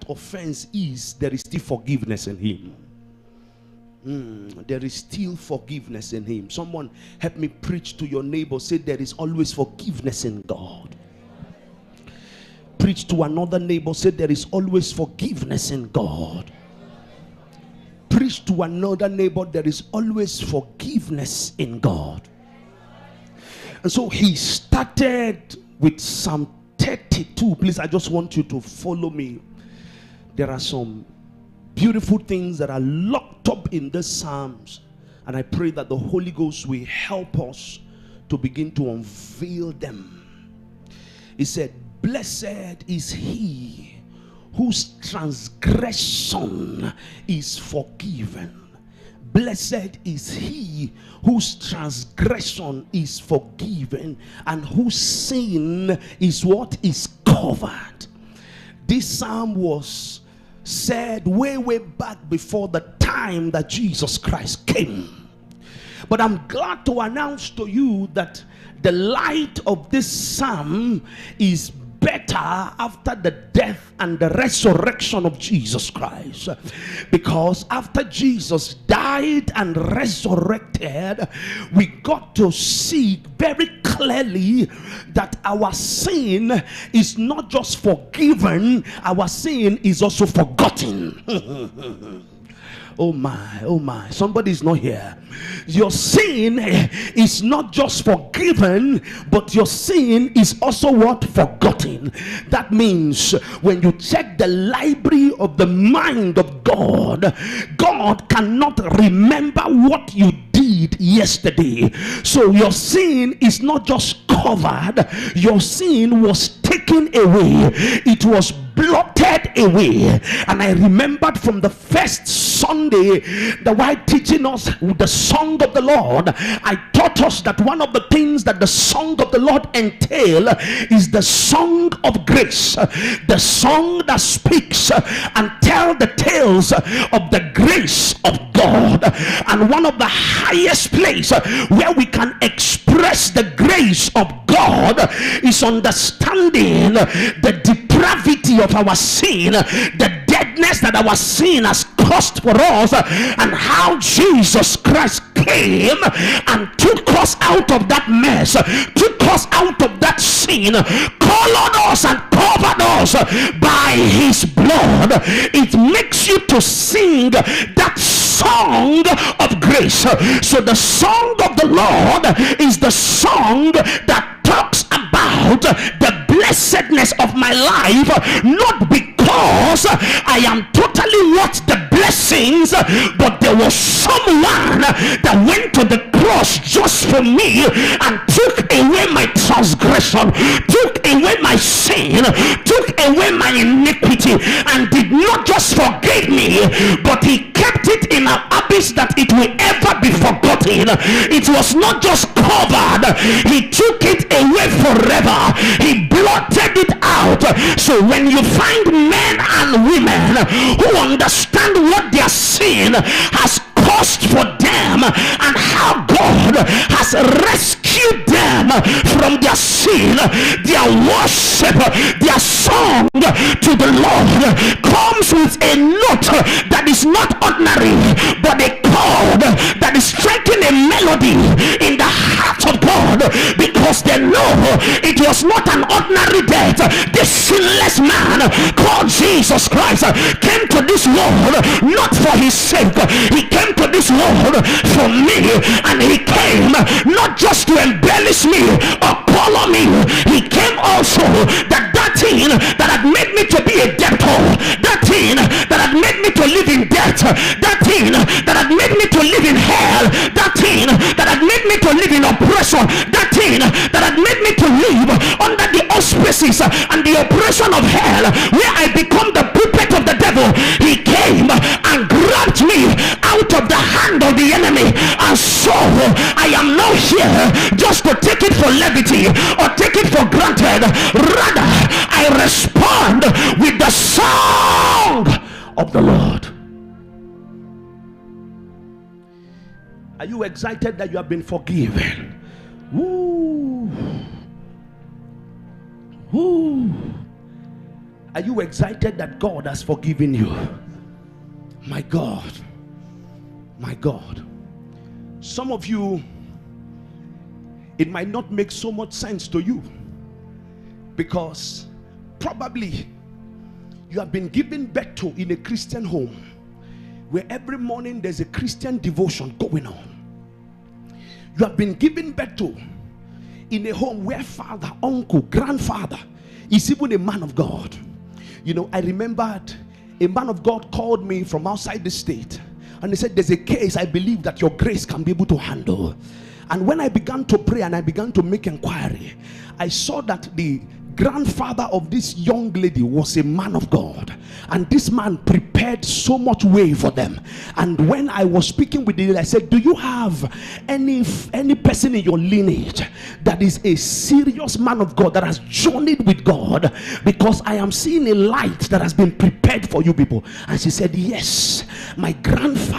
offense is, there is still forgiveness in him. There is still forgiveness in him. Someone help me preach to your neighbor. Say, there is always forgiveness in God. Preach to another neighbor. Say, there is always forgiveness in God. Preach to another neighbor. There is always forgiveness in God. And so he started with Psalm 32. Please, I just want you to follow me. There are some beautiful things that are locked up in the Psalms, and I pray that the Holy Ghost will help us to begin to unveil them. He said, blessed is he whose transgression is forgiven. Blessed is he whose transgression is forgiven and whose sin is what is covered. This psalm was said way back before the time that Jesus Christ came. But I'm glad to announce to you that the light of this psalm is better after the death and the resurrection of Jesus Christ, because after Jesus died and resurrected, we got to see very clearly that our sin is not just forgiven, our sin is also forgotten. Oh my, somebody's not here. Your sin is not just forgiven, but your sin is also what? Forgotten. That means when you check the library of the mind of God, God cannot remember what you did yesterday. So your sin is not just covered, your sin was taken away. It was blotted away. And I remembered from the first Sunday that while teaching us the song of the Lord, I taught us that one of the things that the song of the Lord entail is the song of grace, the song that speaks and tell the tales of the grace of God. And one of the highest place where we can express the grace of God is understanding the depravity of our sin, the deadness that our sin has cost for us, and how Jesus Christ came and took us out of that mess, took us out of that sin, colored us and covered us by his blood. It makes you to sing that song of grace. So the song of the Lord is the song that talks about the blessedness of my life, not because I am totally worth the blessings, but there was someone that went to the cross just for me and took away my transgression, took away my sin, took away my iniquity, and did not just forgive me, but he kept it in an abyss that it will ever be forgotten. It was not just covered, he took it away forever. He blotted it out. So when you find men and women who understand what their sin has cost for them and how God has rescued them from their sin, their worship, their song to the Lord comes with a note that is not ordinary, but a chord that is striking a melody in the heart of God, because they know it was not an ordinary death. The sinless man called Jesus Christ came to this world not for his sake, he came to this world for me, and he came not just to embellish me or color me, he came also that thing that had made me to be a debtor, that thing that had made me to live in debt, that thing that had made me to live in hell, that thing that had made me to live in oppression, that thing that had made me to live under the auspices and the oppression of hell, where I become the puppet of the devil. He came and grabbed me out of the hand of the enemy, and so I am now here just to take it for levity or take it for granted. Rather, I respond with the song of the Lord. Are you excited that you have been forgiven? Woo. Woo. Are you excited that God has forgiven you? My God. My God. Some of you, it might not make so much sense to you because probably you have been given birth to in a Christian home where every morning there's a Christian devotion going on. You have been given birth to in a home where father, uncle, grandfather is even a man of God. You know, I remembered a man of God called me from outside the state and he said, there's a case I believe that your grace can be able to handle. And when I began to pray and I began to make inquiry, I saw that the grandfather of this young lady was a man of God, and this man prepared so much way for them. And when I was speaking with the lady, I said, do you have any person in your lineage that is a serious man of God that has journeyed with God, because I am seeing a light that has been prepared for you people? And she said, yes, my grandfather